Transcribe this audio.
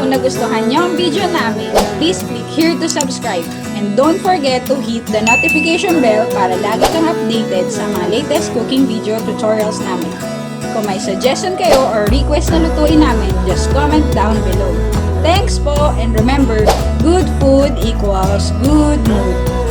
Kung nagustuhan niyo ang video namin, please click here to subscribe. And don't forget to hit the notification bell para lagi kang updated sa mga latest cooking video tutorials namin. Kung may suggestion kayo or request na lutuin namin, just comment down below. Thanks po, and remember, good food equals good mood.